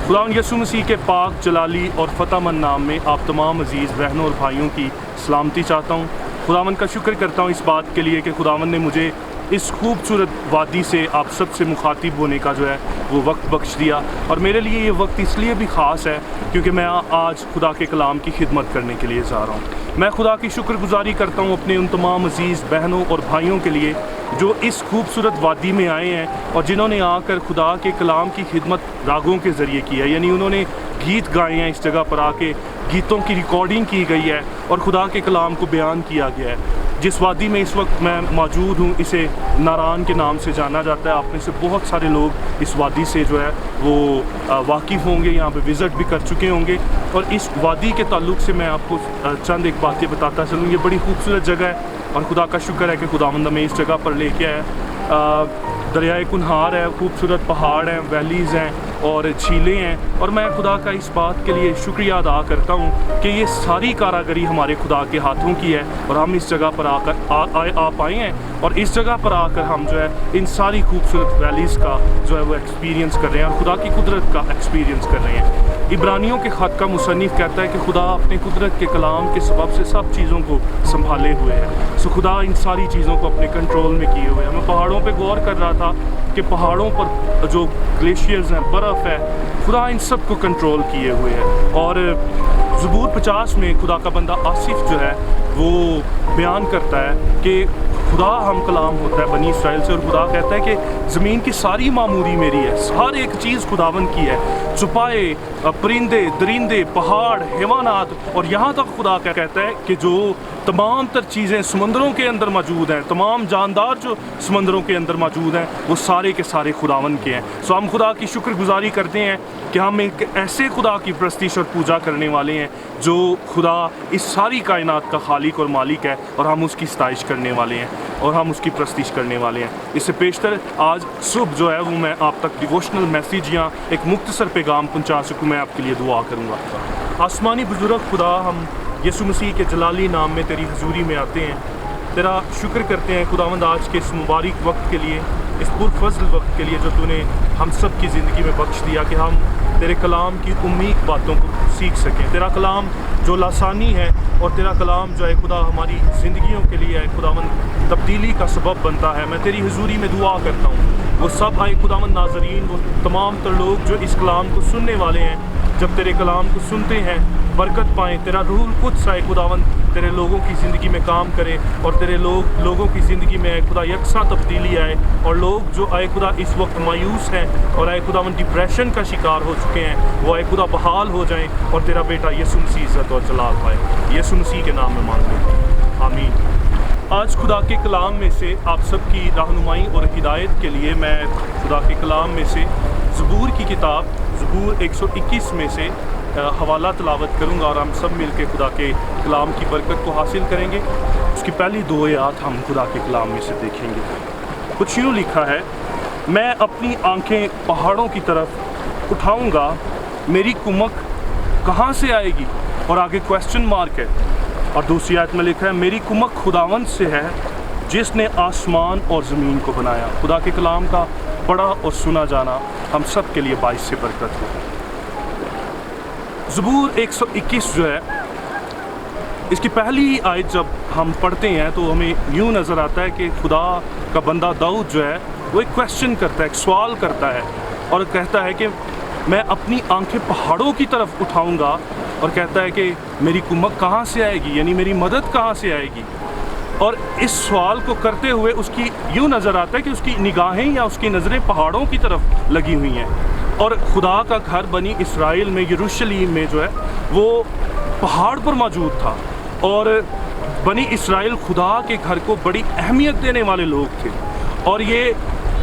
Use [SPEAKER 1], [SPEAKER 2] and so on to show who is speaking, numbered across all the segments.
[SPEAKER 1] खुदावंद यसु मसीह के पाक जलाली और फ़तेहमंद नाम में आप तमाम अज़ीज़ बहनों और भाइयों की सलामती चाहता हूँ। खुदावंद का शुक्र करता हूँ इस बात के लिए कि खुदावंद ने मुझे इस खूबसूरत वादी से आप सब से मुखातिब होने का जो है वो वक्त बख्श दिया। और मेरे लिए ये वक्त इसलिए भी ख़ास है क्योंकि मैं आज खुदा के कलाम की खिदमत करने के लिए जा रहा हूँ। मैं खुदा की शुक्रगुजारी करता हूँ अपने उन तमाम अज़ीज़ बहनों और भाइयों के लिए जो इस खूबसूरत वादी में आए हैं और जिन्होंने आकर खुदा के कलाम की खिदमत रागों के ज़रिए की है, यानी उन्होंने गीत गाए हैं। इस जगह पर आके गीतों की रिकॉर्डिंग की गई है और खुदा के कलाम को बयान किया गया है। जिस वादी में इस वक्त मैं मौजूद हूँ इसे नारान के नाम से जाना जाता है। आप में से बहुत सारे लोग इस वादी से जो है वो वाकिफ़ होंगे, यहाँ पे विज़िट भी कर चुके होंगे। और इस वादी के ताल्लुक़ से मैं आपको चंद एक बातें बताता चलूँ। ये बड़ी खूबसूरत जगह है और खुदा का शुक्र है कि खुदावंद हमें इस जगह पर लेके आया। दरियाए कुनहार है, खूबसूरत पहाड़ हैं, वैलीज़ हैं और झीलें हैं। और मैं खुदा का इस बात के लिए शुक्रिया अदा करता हूँ कि ये सारी कारागरी हमारे खुदा के हाथों की है और हम इस जगह पर आकर आ पाए हैं। और इस जगह पर आकर हम जो है इन सारी खूबसूरत वैलीज़ का जो है वो एक्सपीरियंस कर रहे हैं और खुदा की कुदरत का एक्सपीरियंस कर रहे हैं। इब्रानियों के ख़त का मुसन्निफ़ कहता है कि खुदा अपने कुदरत के कलाम के सबब से सब चीज़ों को संभाले हुए है। सो खुदा इन सारी चीज़ों को अपने कंट्रोल में किए हुए है। मैं पहाड़ों पे गौर कर रहा था कि पहाड़ों पर जो ग्लेशियर्स हैं, बर्फ़ है, खुदा इन सब को कंट्रोल किए हुए है। और ज़बूर 50 में खुदा का बंदा आसिफ जो है वो बयान करता है कि खुदा हम कलाम होता है बनी इसराइल से, और खुदा कहता है कि ज़मीन की सारी मामूरी मेरी है, हर एक चीज़ खुदावन की है, चुपाए, परिंदे, दरिंदे, पहाड़, हैवानात। और यहाँ तक खुदा क्या कहता है कि जो तमाम तर चीज़ें समंदरों के अंदर मौजूद हैं, तमाम जानदार जो समंदरों के अंदर मौजूद हैं, वो सारे के सारे खुदावन के हैं। सो हम खुदा की शुक्रगुजारी करते हैं कि हम एक ऐसे खुदा की प्रस्तिश और पूजा करने वाले हैं जो खुदा इस सारी कायनात का खालिक और मालिक है, और हम उसकी सताइश करने वाले हैं और हम उसकी प्रस्तिश करने वाले हैं। इससे पेशतर आज सुबह जो है वो मैं आप तक डिवोशनल मैसेज या एक मुख्तसर पैगाम पहुँचा सकूँ, मैं आपके लिए दुआ करूँगा। आसमानी बुजुर्ग खुदा, हम यसु मसीह के जलाली नाम में तेरी हजूरी में आते हैं, तेरा शुक्र करते हैं खुदावंद आज के इस मुबारक वक्त के लिए, इस पुरफज़ल वक्त के लिए जो तूने हम सब की ज़िंदगी में बख्श दिया कि हम तेरे कलाम की उम्मीद बातों को सीख सकें। तेरा कलाम जो लासानी है और तेरा कलाम जो है खुदा हमारी ज़िंदगियों के लिए है खुदावंद तब्दीली का सबब बनता है। मैं तेरी हुजूरी में दुआ करता हूँ वो सब आए खुदावंद नाज़रीन, वो तमाम तर लोग जो इस कलाम को सुनने वाले हैं, जब तेरे कलाम को सुनते हैं बरकत पाएँ, तेरा रूहुल कुद्स आए खुदावंद तेरे लोगों की ज़िंदगी में काम करे और तेरे लोगों की ज़िंदगी में आए खुदा यकसा तब्दीली आए। और लोग जो आए खुदा इस वक्त मायूस हैं और आए खुदावंद डिप्रेशन का शिकार हो चुके हैं, वो आए खुदा बहाल हो जाएं और तेरा बेटा यसु मसीह इज़्ज़त और जलाल पाए। यसु मसीह के नाम में मांगते हैं, आमीन। आज खुदा के कलाम में से आप सब की रहनुमाई और हिदायत के लिए मैं खुदा के कलाम में से ज़बूर की किताब ज़बूर 121 में से हवाला तलावत करूँगा और हम सब मिल के खुदा के कलाम की बरकत को हासिल करेंगे। उसकी पहली दो आयत हम खुदा के कलाम में से देखेंगे। कुछ यूँ लिखा है, मैं अपनी आंखें पहाड़ों की तरफ उठाऊँगा, मेरी कुमक कहाँ से आएगी? और आगे क्वेश्चन मार्क है। और दूसरी आयत में लिखा है, मेरी कुमक खुदावंद से है जिसने आसमान और ज़मीन को बनाया। खुदा के कलाम का पढ़ा और सुना जाना हम सब के लिए बाइस से बरकत हो। ज़बूर 121 जो है, इसकी पहली आयत जब हम पढ़ते हैं तो हमें यूँ नज़र आता है कि खुदा का बंदा दाऊद जो है वो एक क्वेश्चन करता है, एक सवाल करता है और कहता है कि मैं अपनी आंखें पहाड़ों की तरफ उठाऊंगा, और कहता है कि मेरी कुमक कहाँ से आएगी, यानी मेरी मदद कहाँ से आएगी। और इस सवाल को करते हुए उसकी यूँ नज़र आता है कि उसकी निगाहें या उसकी नज़रें पहाड़ों की तरफ लगी हुई हैं। और खुदा का घर बनी इसराइल में यरूशलेम में जो है वो पहाड़ पर मौजूद था, और बनी इसराइल खुदा के घर को बड़ी अहमियत देने वाले लोग थे और ये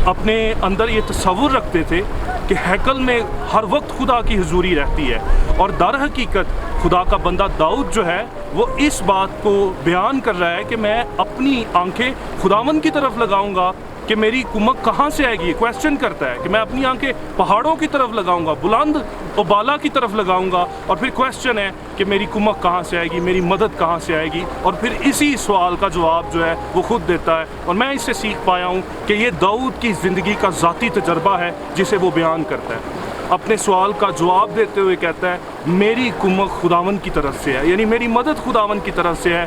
[SPEAKER 1] अपने अंदर ये तसव्वुर रखते थे कि हैकल में हर वक्त खुदा की हुजूरी रहती है। और दर हकीकत खुदा का बंदा दाऊद जो है वो इस बात को बयान कर रहा है कि मैं अपनी आंखें खुदावंद की तरफ लगाऊंगा कि मेरी कुमक कहाँ से आएगी। क्वेश्चन करता है कि मैं अपनी आंखें पहाड़ों की तरफ लगाऊंगा, बुलंद और बाला की तरफ लगाऊंगा, और फिर क्वेश्चन है कि मेरी कुमक कहाँ से आएगी, मेरी मदद कहाँ से आएगी। और फिर इसी सवाल का जवाब जो है वो खुद देता है। और मैं इससे सीख पाया हूँ कि ये दाऊद की ज़िंदगी का ज़ाती तजर्बा है जिसे वो बयान करता है। اپنے سوال کا جواب دیتے ہوئے کہتا ہے میری کمک خداوند کی طرف سے ہے، یعنی میری مدد خداوند کی طرف سے ہے،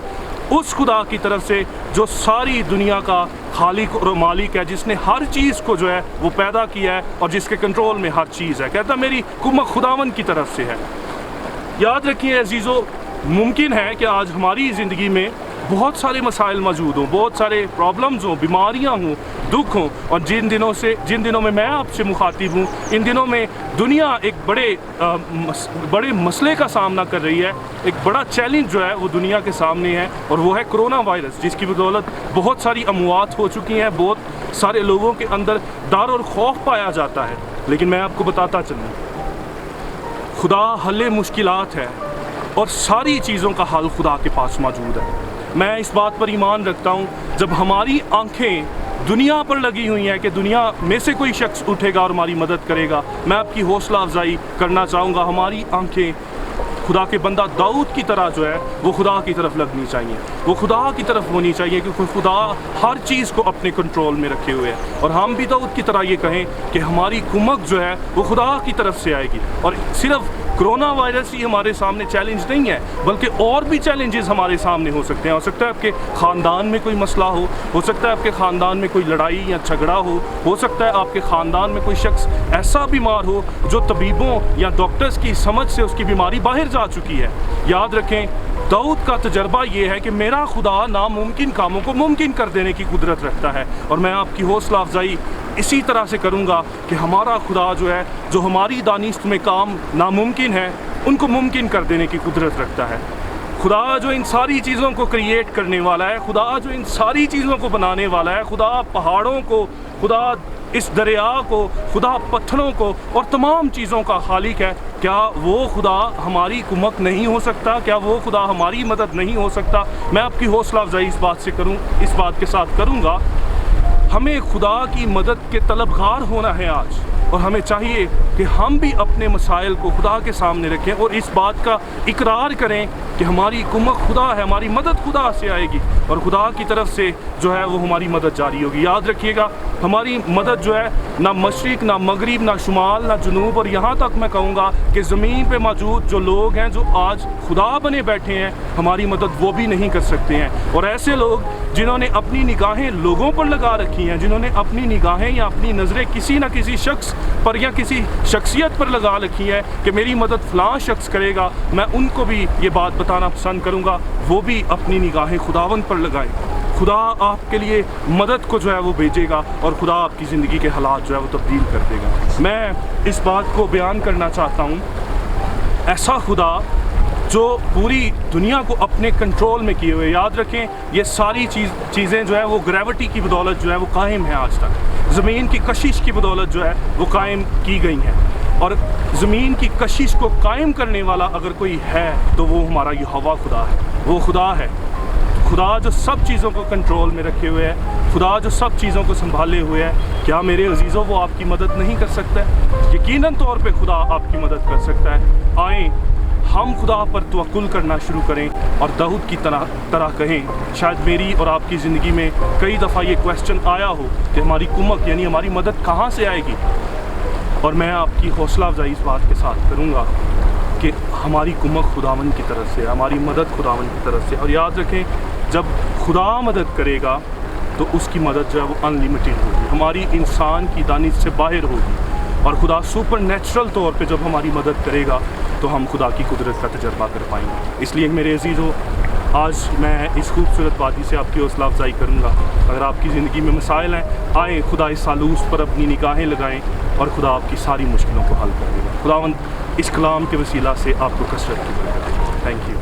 [SPEAKER 1] اس خدا کی طرف سے جو ساری دنیا کا خالق اور مالک ہے، جس نے ہر چیز کو جو ہے وہ پیدا کیا ہے اور جس کے کنٹرول میں ہر چیز ہے۔ کہتا ہے میری کمک خداوند کی طرف سے ہے۔ یاد رکھیے عزیزوں، ممکن ہے کہ آج ہماری زندگی میں بہت سارے مسائل موجود ہوں، بہت سارے پرابلمز ہوں، بیماریاں ہوں، دکھ ہوں، اور جن دنوں میں میں آپ سے مخاطب ہوں، ان دنوں میں دنیا ایک بڑے مسئلے کا سامنا کر رہی ہے۔ ایک بڑا چیلنج جو ہے وہ دنیا کے سامنے ہے، اور وہ ہے کرونا وائرس، جس کی بدولت بہت ساری اموات ہو چکی ہیں، بہت سارے لوگوں کے اندر ڈر اور خوف پایا جاتا ہے۔ لیکن میں آپ کو بتاتا چلوں، خدا حل مشکلات ہے، اور ساری چیزوں کا حل خدا کے پاس موجود ہے۔ میں اس بات پر ایمان رکھتا ہوں، جب ہماری آنکھیں دنیا پر لگی ہوئی ہیں کہ دنیا میں سے کوئی شخص اٹھے گا اور ہماری مدد کرے گا، میں آپ کی حوصلہ افزائی کرنا چاہوں گا، ہماری آنکھیں خدا کے بندہ داؤد کی طرح جو ہے وہ خدا کی طرف لگنی چاہیے، وہ خدا کی طرف ہونی چاہیے، کیونکہ خدا ہر چیز کو اپنے کنٹرول میں رکھے ہوئے ہے۔ اور ہم بھی داؤد کی طرح یہ کہیں کہ ہماری کمک جو ہے وہ خدا کی طرف سے آئے گی۔ اور صرف کرونا وائرس ہی ہمارے سامنے چیلنج نہیں ہے، بلکہ اور بھی چیلنجز ہمارے سامنے ہو سکتے ہیں۔ ہو سکتا ہے آپ کے خاندان میں کوئی مسئلہ ہو سکتا ہے آپ کے خاندان میں کوئی لڑائی یا جھگڑا ہو سکتا ہے آپ کے خاندان میں کوئی شخص ایسا بیمار ہو جو طبیبوں یا ڈاکٹرز کی سمجھ سے اس کی بیماری باہر جا چکی ہے۔ یاد رکھیں، داؤد کا تجربہ یہ ہے کہ میرا خدا ناممکن کاموں کو ممکن کر دینے کی قدرت رکھتا ہے، اور میں آپ کی حوصلہ افزائی اسی طرح سے کروں گا کہ ہمارا خدا جو ہے، جو ہماری دانست میں کام ناممکن ہے ان کو ممکن کر دینے کی قدرت رکھتا ہے۔ خدا جو ان ساری چیزوں کو کریٹ کرنے والا ہے، خدا جو ان ساری چیزوں کو بنانے والا ہے، خدا پہاڑوں کو، خدا اس دریا کو، خدا پتھروں کو اور تمام چیزوں کا خالق ہے، کیا وہ خدا ہماری کمک نہیں ہو سکتا؟ کیا وہ خدا ہماری مدد نہیں ہو سکتا؟ میں آپ کی حوصلہ افزائی اس بات کے ساتھ کروں گا، ہمیں خدا کی مدد کے طلبگار ہونا ہے آج، اور ہمیں چاہیے کہ ہم بھی اپنے مسائل کو خدا کے سامنے رکھیں اور اس بات کا اقرار کریں کہ ہماری کمک خدا ہے، ہماری مدد خدا سے آئے گی، اور خدا کی طرف سے جو ہے وہ ہماری مدد جاری ہوگی۔ یاد رکھیے گا، ہماری مدد جو ہے نہ مشرق نہ مغرب نہ شمال نہ جنوب، اور یہاں تک میں کہوں گا کہ زمین پہ موجود جو لوگ ہیں جو آج خدا بنے بیٹھے ہیں، ہماری مدد وہ بھی نہیں کر سکتے ہیں۔ اور ایسے لوگ جنہوں نے اپنی نگاہیں لوگوں پر لگا رکھی ہیں، جنہوں نے اپنی نگاہیں یا اپنی نظریں کسی نہ کسی شخص پر یا کسی شخصیت پر لگا رکھی ہے کہ میری مدد فلاں شخص کرے گا، میں ان کو بھی یہ بات بتانا پسند کروں گا، وہ بھی اپنی نگاہیں خداوند پر لگائیں۔ خدا آپ کے لیے مدد کو جو ہے وہ بھیجے گا، اور خدا آپ کی زندگی کے حالات جو ہے وہ تبدیل کر دے گا۔ میں اس بات کو بیان کرنا چاہتا ہوں، ایسا خدا جو پوری دنیا کو اپنے کنٹرول میں کیے ہوئے، یاد رکھیں یہ ساری چیزیں جو ہے وہ گریوٹی کی بدولت جو ہے وہ قائم ہے، آج تک زمین کی کشش کی بدولت جو ہے وہ قائم کی گئی ہیں، اور زمین کی کشش کو قائم کرنے والا اگر کوئی ہے تو وہ ہمارا یہوہ خدا ہے۔ وہ خدا ہے، خدا جو سب چیزوں کو کنٹرول میں رکھے ہوئے ہے، خدا جو سب چیزوں کو سنبھالے ہوئے ہے۔ کیا میرے عزیزوں وہ آپ کی مدد نہیں کر سکتا ہے؟ یقیناً طور پہ خدا آپ کی مدد کر سکتا ہے۔ آئیں ہم خدا پر توکل کرنا شروع کریں اور داؤد کی طرح کہیں۔ شاید میری اور آپ کی زندگی میں کئی دفعہ یہ کویسچن آیا ہو کہ ہماری کمک یعنی ہماری مدد کہاں سے آئے گی، اور میں آپ کی حوصلہ افزائی اس بات کے ساتھ کروں گا کہ ہماری کمک خداوند کی طرف سے، ہماری مدد خداوند کی طرف سے۔ اور یاد رکھیں، جب خدا مدد کرے گا تو اس کی مدد جو ہے وہ ان لمیٹڈ ہوگی، ہماری انسان کی دانش سے باہر ہوگی، اور خدا سپر نیچرل طور پہ جب ہماری مدد کرے گا تو ہم خدا کی قدرت کا تجربہ کر پائیں گے۔ اس لیے میرے عزیزوں، آج میں اس خوبصورت وادی سے آپ کی حوصلہ افزائی کروں گا، اگر آپ کی زندگی میں مسائل ہیں، آئیں خدا اس سالوس پر اپنی نگاہیں لگائیں اور خدا آپ کی ساری مشکلوں کو حل کر دے گا۔ خداوند اس کلام کے وسیلہ سے آپ کو کثرت کی برکت دے۔ Thank you.